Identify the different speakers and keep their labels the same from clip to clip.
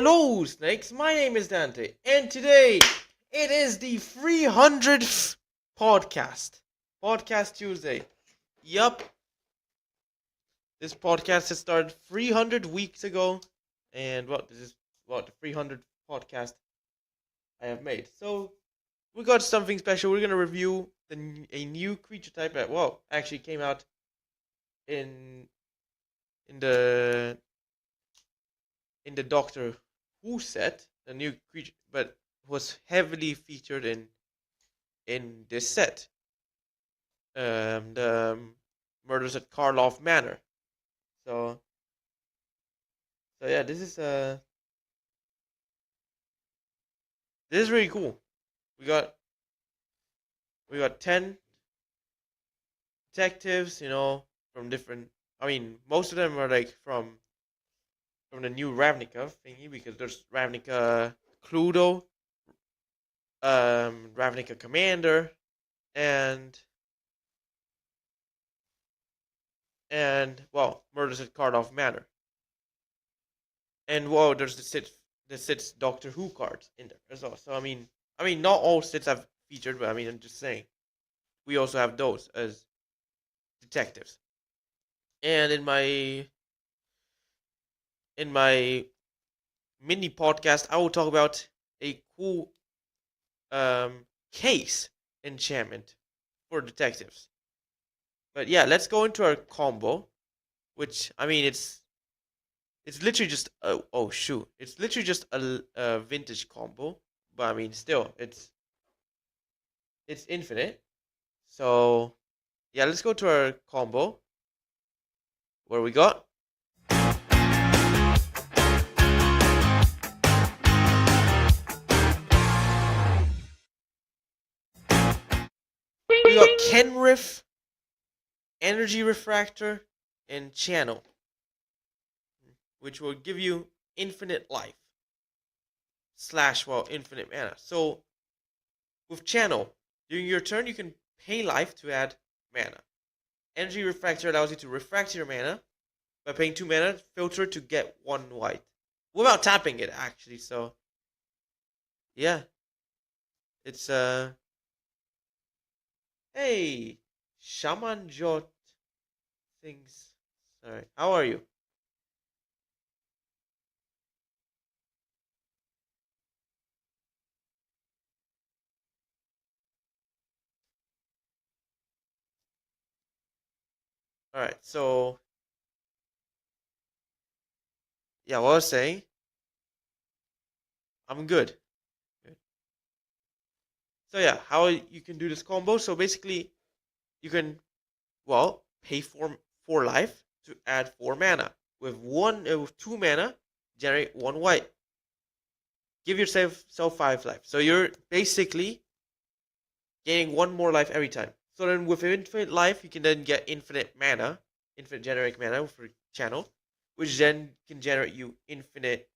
Speaker 1: Hello, Snakes. My name is Dante, and today it is the 300th podcast. Podcast Tuesday. Yup. This podcast has started 300 weeks ago, and this is the 300th podcast I have made. So, we got something special. We're going to review a new creature type that, actually came out in the Doctor Who set, a new creature, but was heavily featured in this set. The Murders at Karloff Manor. So yeah, this is really cool. We got 10 detectives, from different. I mean, most of them are like from the new Ravnica thingy, because there's Ravnica Cluedo, Ravnica Commander, and Murders at Karloff Manor. And there's the six Doctor Who cards in there as well. So I mean, not all sets have featured, but I'm just saying, we also have those as detectives. And in my mini podcast, I will talk about a cool case enchantment for detectives. But yeah, let's go into our combo, which it's literally just it's literally just a vintage combo, but still it's infinite. So yeah, let's go to our combo. Where we got? We got Kenriff, Energy Refractor, and Channel, which will give you infinite life / infinite mana. So with Channel, during your turn, you can pay life to add mana. Energy Refractor allows you to refract your mana by paying 2 mana, filter to get 1 white without tapping it, actually. So yeah, it's hey, Shaman Jot things. Sorry, how are you? All right, so yeah, what I was saying, I'm good. So yeah, how you can do this combo? So basically, you can pay for life to add 4 mana. With 2 mana, generate 1 white. Give yourself 5 life. So you're basically gaining 1 more life every time. So then with infinite life, you can then get infinite mana, infinite generic mana for Channel, which then can generate you infinite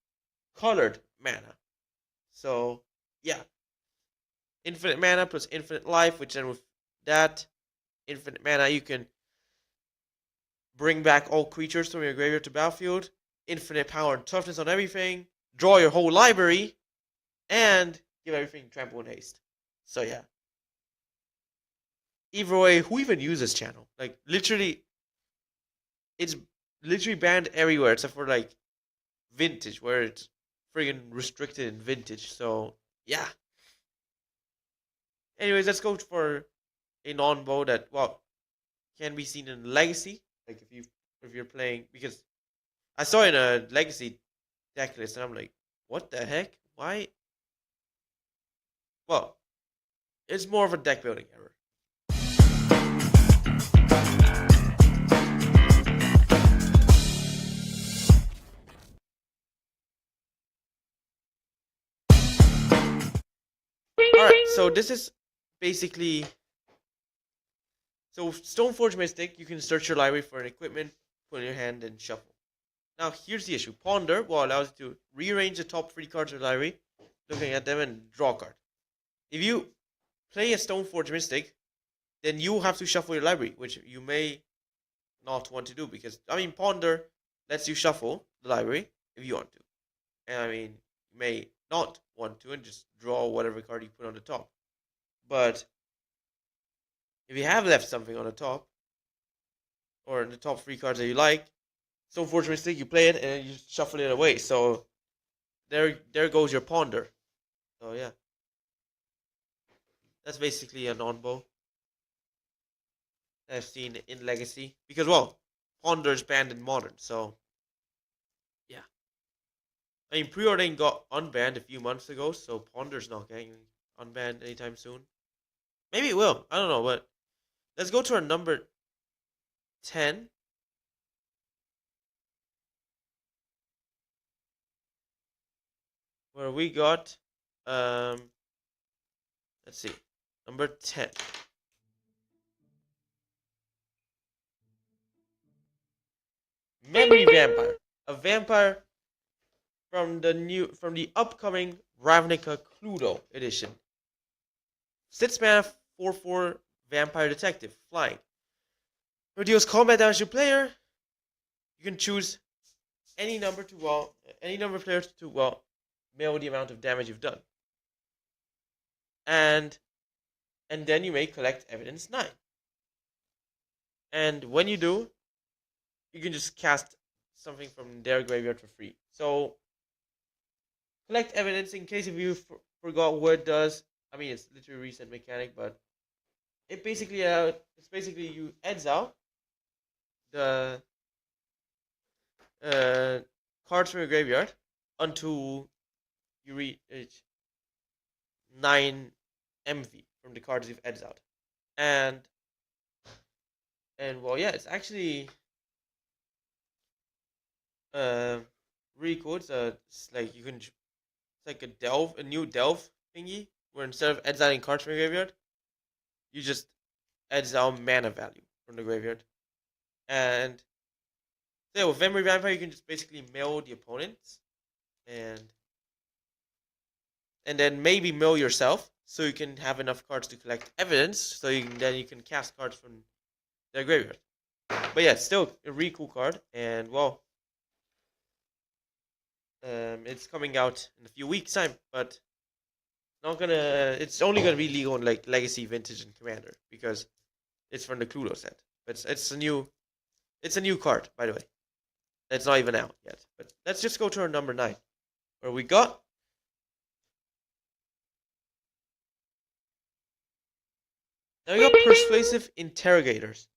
Speaker 1: colored mana. So yeah, infinite mana plus infinite life, which then with that infinite mana, you can bring back all creatures from your graveyard to battlefield, infinite power and toughness on everything, draw your whole library, and give everything trample and haste. So yeah. Either way, who even uses Channel? Like, literally, it's literally banned everywhere except for like Vintage, where it's friggin' restricted in Vintage. So yeah. Anyways, let's go for a non-bow that can be seen in Legacy. Like if you're playing, because I saw in a Legacy deck list and I'm like, what the heck? Why? Well, it's more of a deck building error. Alright, so this is basically. So with Stoneforge Mystic, you can search your library for an equipment, put in your hand, and shuffle. Now here's the issue. Ponder allows you to rearrange the top 3 cards of your library, looking at them, and draw a card. If you play a Stoneforge Mystic, then you have to shuffle your library, which you may not want to do, because Ponder lets you shuffle the library if you want to. And I mean, you may not want to and just draw whatever card you put on the top. But if you have left something on the top, or the top 3 cards that you like, so unfortunately you play it and you shuffle it away. So there goes your ponder. So yeah, that's basically a non-bow I've seen in Legacy. Because well, ponder's banned in Modern, so yeah. I mean, preordering got unbanned a few months ago, so ponder's not getting unbanned anytime soon. Maybe it will. I don't know, but let's go to our number 10. Where we got let's see. Number 10. Memory Vampire. A vampire from the upcoming Ravnica Cluedo edition. 6-mana 4/4 Vampire Detective, flying. Reduce combat damage to player. You can choose any number of players to mail the amount of damage you've done. And then you may collect evidence 9. And when you do, you can just cast something from their graveyard for free. So collect evidence in case if you forgot what it does. I mean, it's literally a reset mechanic, but it's basically you exile the cards from your graveyard until you reach 9 MV from the cards you've exiled. And well, yeah, it's actually really cool. It's like it's like a new delve thingy, where instead of exiling cards from your graveyard, you just exile mana value from the graveyard. And so with Memory Vampire, you can just basically mill the opponents, and then maybe mill yourself, so you can have enough cards to collect evidence, so then you can cast cards from their graveyard. But yeah, it's still a really cool card, and well, it's coming out in a few weeks' time, but it's only gonna be legal in like Legacy, Vintage, and Commander, because it's from the Cluedo set. But it's a new card, by the way. It's not even out yet. But let's just go to our number 9, where we got now we got Persuasive Interrogators.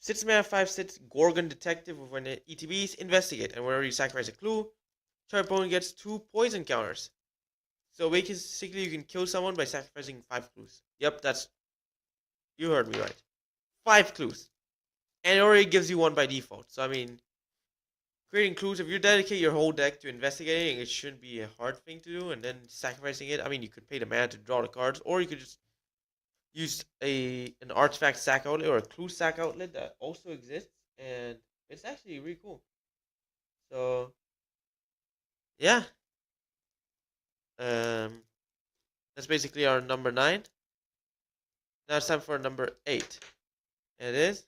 Speaker 1: 6-mana 5/6 Gorgon Detective with when the ETBs investigate, and whenever you sacrifice a clue, your opponent gets 2 poison counters. So basically, you can kill someone by sacrificing 5 clues. Yep, you heard me right. 5 clues, and it already gives you 1 by default. So I mean, creating clues, if you dedicate your whole deck to investigating, it shouldn't be a hard thing to do. And then sacrificing it, I mean, you could pay the mana to draw the cards, or you could just use an artifact sack outlet or a clue sack outlet that also exists, and it's actually really cool. So yeah, that's basically our number 9. Now it's time for number 8. And it is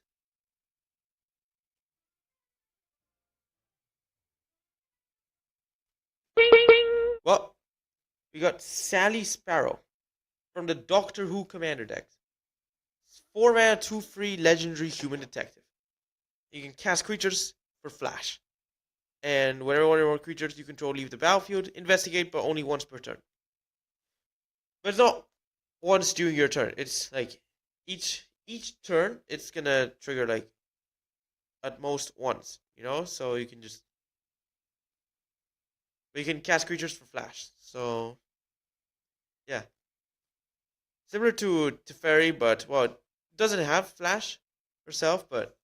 Speaker 1: well, we got Sally Sparrow from the Doctor Who Commander deck. 4-mana 2/3 legendary human detective. You can cast creatures for flash. And whenever one or more creatures you control leave the battlefield, investigate, but only once per turn. But it's not once during your turn. It's like each turn it's gonna trigger like at most once, so you can cast creatures for flash. So yeah. Similar to Teferi, but well, it doesn't have flash herself, but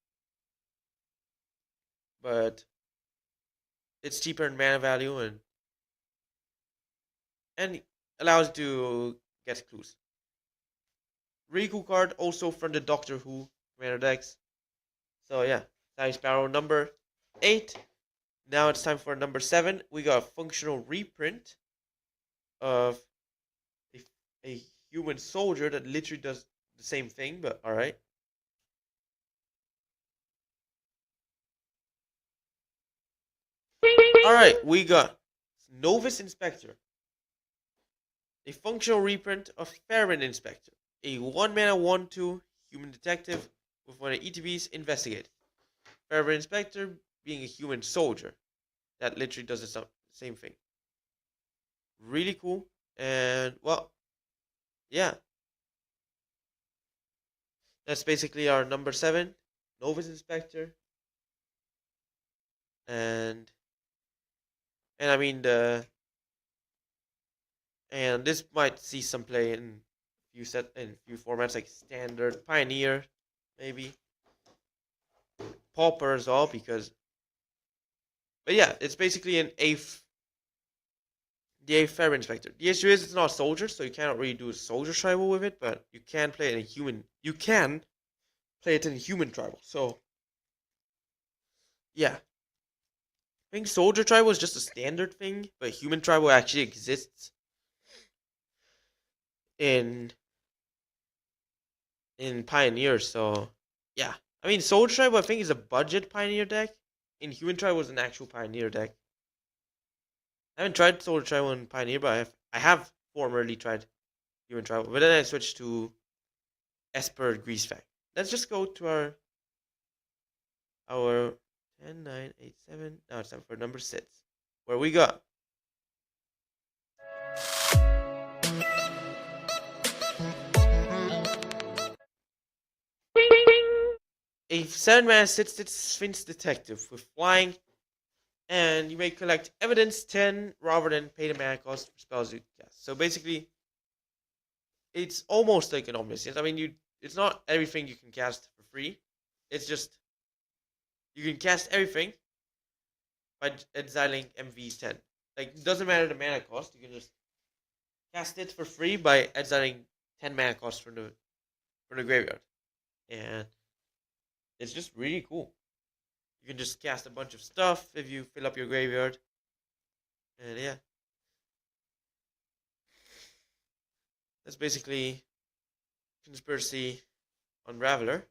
Speaker 1: it's cheaper in mana value and allows you to get clues. Really cool card, also from the Doctor Who Commander decks. So yeah, Sally Sparrow number 8. Now it's time for number 7. We got a functional reprint of a human soldier that literally does the same thing, but alright. Alright, we got Novice Inspector, a functional reprint of Fervent Inspector, a 1 mana 1/2 human detective with one of ETBs investigate. Fervent Inspector being a human soldier that literally does the same thing. Really cool. And well, yeah, that's basically our number 7, Novice Inspector. And I mean this might see some play in few formats like standard, pioneer, maybe pauper as well, because but yeah, it's basically the eighth Fair Inspector. The issue is it's not a soldier, so you cannot really do a soldier tribal with it, but you can play it in a human. You can play it in a human tribal. So yeah, I think soldier tribal is just a standard thing, but human tribal actually exists in pioneer. So yeah, I mean soldier tribal I think is a budget pioneer deck. In human tribal was an actual pioneer deck. I haven't tried soldier tribal in pioneer, but I have formerly tried human tribal, but then I switched to Esper Greasefact. Let's just go to our 10, 9, 8, 7. Now it's time for number 6. Where we got a 7 mana 6/6 Sphinx Detective with flying, and you may collect evidence 10 rather than pay the mana cost for spells you cast. So basically, it's almost like an omniscience. I mean, it's not everything you can cast for free. It's just you can cast everything by exiling MV10. Like, it doesn't matter the mana cost. You can just cast it for free by exiling 10 mana cost from the graveyard, and it's just really cool. You can just cast a bunch of stuff if you fill up your graveyard, and yeah, that's basically Conspiracy Unraveler,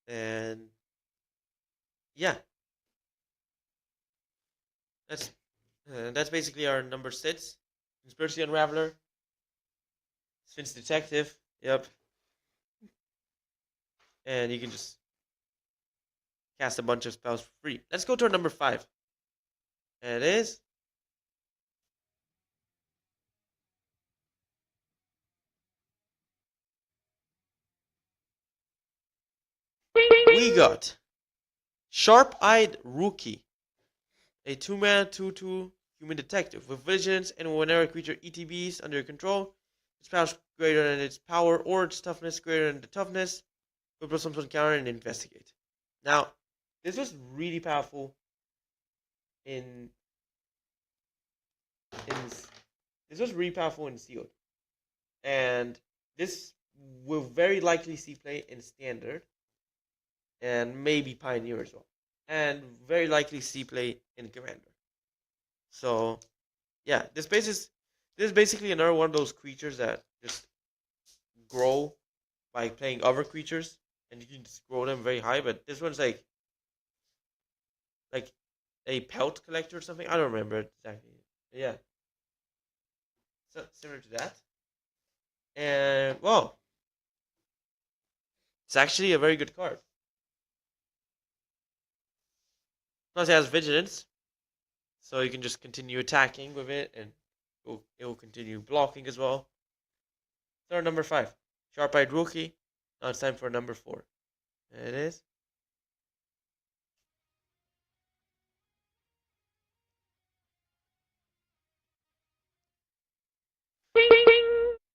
Speaker 1: and yeah, that's basically our number 6, Conspiracy Unraveler, Sphinx Detective. Yep. And you can just cast a bunch of spells for free. Let's go to our number 5. And it is we got Sharp-Eyed Rookie, a 2 mana 2/2 human detective with vigilance, and whenever a creature ETBs under your control, its power is greater than its power or its toughness greater than the toughness, will plus something counter and investigate. Now, this was really powerful in Sealed. And this will very likely see play in Standard and maybe Pioneer as well. And very likely see play in Commander. So yeah, this is basically another one of those creatures that just grow by playing other creatures, and you can just grow them very high. But this one's like a pelt collector or something. I don't remember exactly. But yeah, so similar to that. And well, it's actually a very good card. Plus, it has vigilance, so you can just continue attacking with it, and it will continue blocking as well. So our number 5, Sharp-Eyed Rookie. Now it's time for number 4. There it is.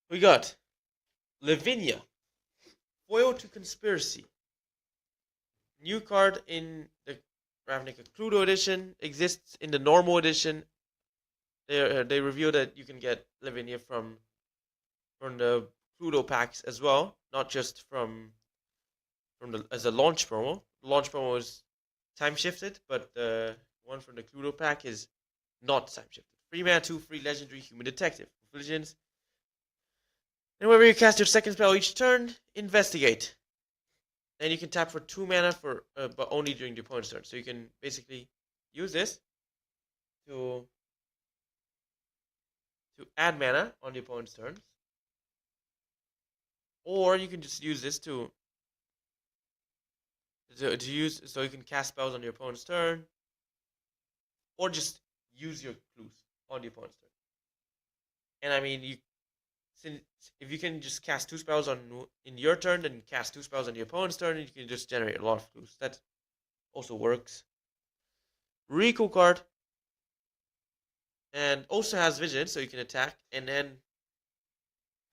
Speaker 1: We got Livinia Foil to Conspiracy. New card in the Ravnica Cluedo edition, exists in the normal edition. They revealed that you can get Livinia from the Cluedo packs as well, not just from the as a launch promo. The launch promo is time shifted, but the one from the Cluedo pack is not time shifted. 3 mana 2 free legendary human detective. Vigilance. And whenever you cast your second spell each turn, investigate. And you can tap for 2 mana but only during the opponent's turn. So you can basically use this to add mana on the opponent's turns, or you can just use this to use, so you can cast spells on your opponent's turn, or just use your clues on the opponent's turn. And I mean, since if you can just cast 2 spells in your turn, then cast 2 spells on the opponent's turn, and you can just generate a lot of clues. That also works. Really cool card. And also has vision, so you can attack and then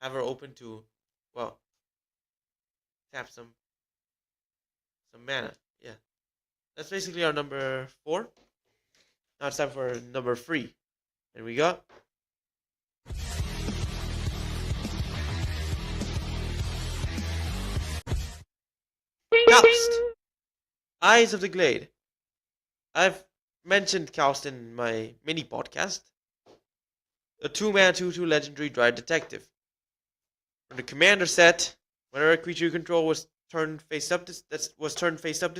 Speaker 1: have her open to, well, tap some mana. Yeah. That's basically our number 4. Now it's time for number 3. And we got Coust, Eyes of the Glade. I've mentioned Coust in my mini podcast. A 2-mana 2/2 legendary Dry Detective. From the commander set, whenever a creature you control was turned face up this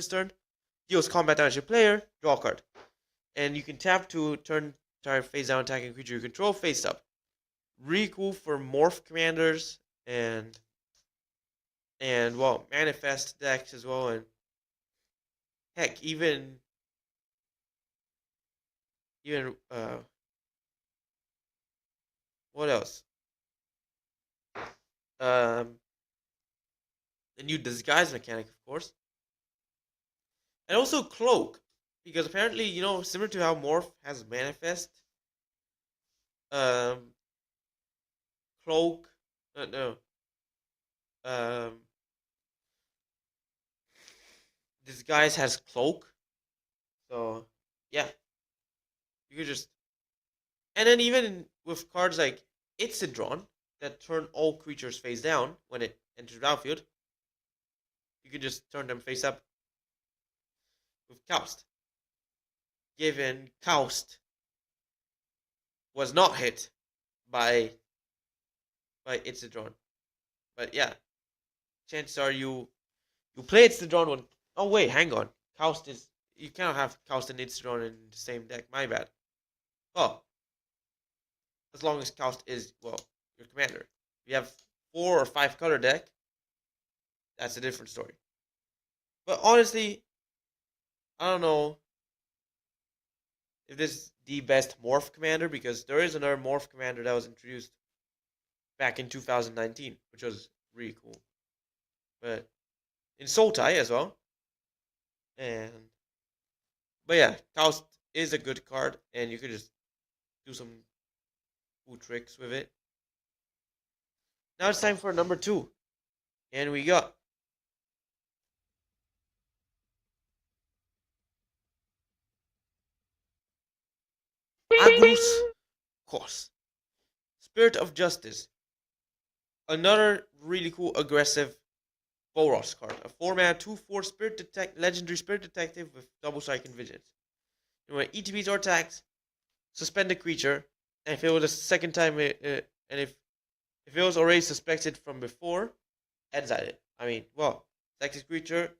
Speaker 1: turn, deals combat damage to your player, draw a card. And you can tap to turn entire face down attacking creature you control face up. Really cool for morph commanders and well, manifest decks as well, and heck, even what else? The new disguise mechanic, of course, and also cloak, because apparently, similar to how morph has manifest, cloak, no, disguise has cloak, so yeah, you could just, and then even with cards like Itsidron that turn all creatures face down when it enters the battlefield, you can just turn them face up with Coust. Given Coust was not hit by Itsidron, but yeah, chances are you play Itsidron when. Oh wait, hang on. Coust is, you cannot have Coust and Itsidron in the same deck. My bad. Oh, as long as Coust is, well, your commander. If you have 4 or 5 color deck, that's a different story. But honestly, I don't know if this is the best morph commander, because there is another morph commander that was introduced back in 2019, which was really cool. But in Sultai as well. But yeah, Coust is a good card, and you could just do some cool tricks with it. Now it's time for number 2. And we got Agrus Kos, Spirit of Justice. Another really cool aggressive Boros card. A 4-mana 2/4 legendary Spirit Detective with double strike and vigilance. And when ETBs or attacks, suspend the creature, and if it was a second time, and if it was already suspected from before, exile it. I mean, well, suspected creature,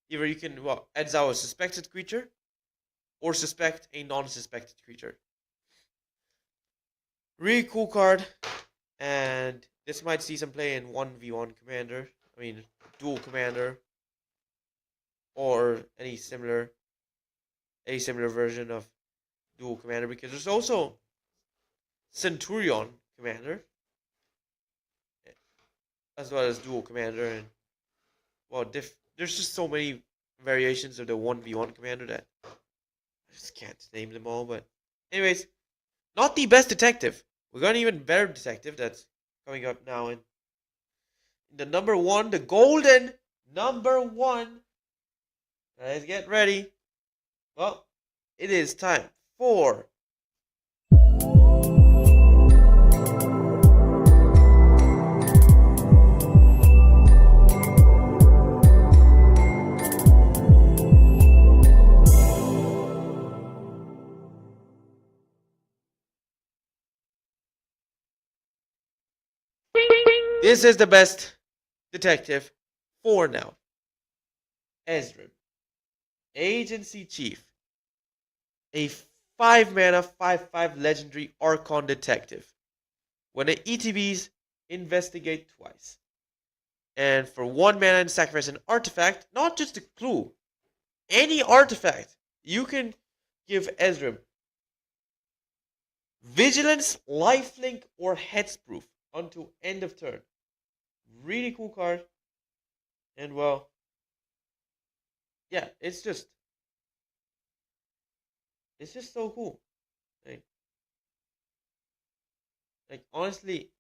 Speaker 1: either you can, well, exile a suspected creature, or suspect a non-suspected creature. Really cool card, and this might see some play in 1v1 commander. I mean, dual commander, or any similar version of dual commander, because there's also Centurion commander, as well as dual commander, and well, there's just so many variations of the 1v1 commander that I just can't name them all. But anyways, not the best detective. We got an even better detective that's coming up now in the number 1, the golden number 1. Guys, get ready. Well, it is time for this is the best detective for now. Ezrin, Agency Chief. A 5 mana 5/5 legendary Archon Detective. When it ETBs, investigate twice. And for 1 mana and sacrifice an artifact, not just a clue, any artifact, you can give Ezreal Vigilance, Lifelink, or Hexproof until end of turn. Really cool card. And well, yeah, it's just so cool. Like, honestly,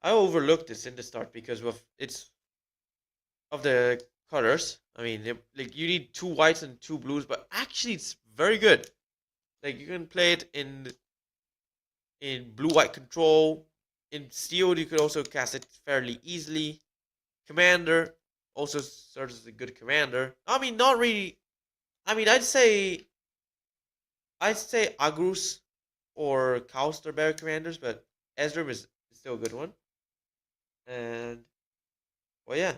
Speaker 1: I overlooked this in the start because of the colors. I mean, like you need 2 whites and 2 blues, but actually it's very good. Like you can play it in blue white control. In steel, you could also cast it fairly easily. Commander also serves as a good commander. I mean, not really. I mean, I'd say Agrus or Kaust are better commanders, but Ezreal is still a good one. And well, yeah,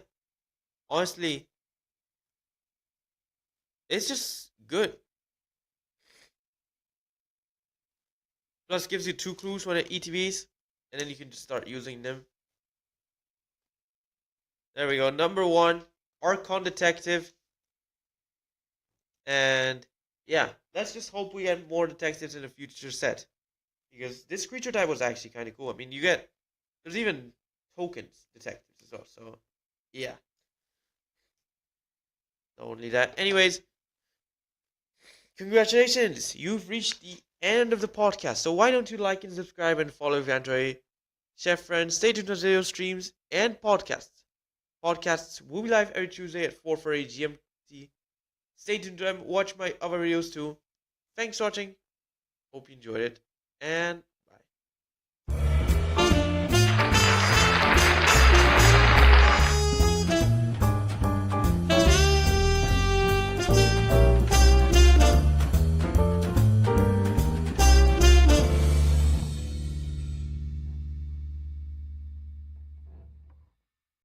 Speaker 1: honestly, it's just good. Plus, gives you 2 clues when it ETBs, and then you can just start using them. There we go. Number 1, Archon Detective. And yeah, let's just hope we get more detectives in the future set. Because this creature type was actually kind of cool. I mean, there's even tokens detectives as well. So, yeah. Not only that. Anyways, congratulations. You've reached the end of the podcast. So why don't you like and subscribe and follow if you enjoy. Share friends, stay tuned to video streams and podcasts. Podcasts will be live every Tuesday at 4:40 GMT. Stay tuned to them. Watch my other videos too. Thanks for watching. Hope you enjoyed it. And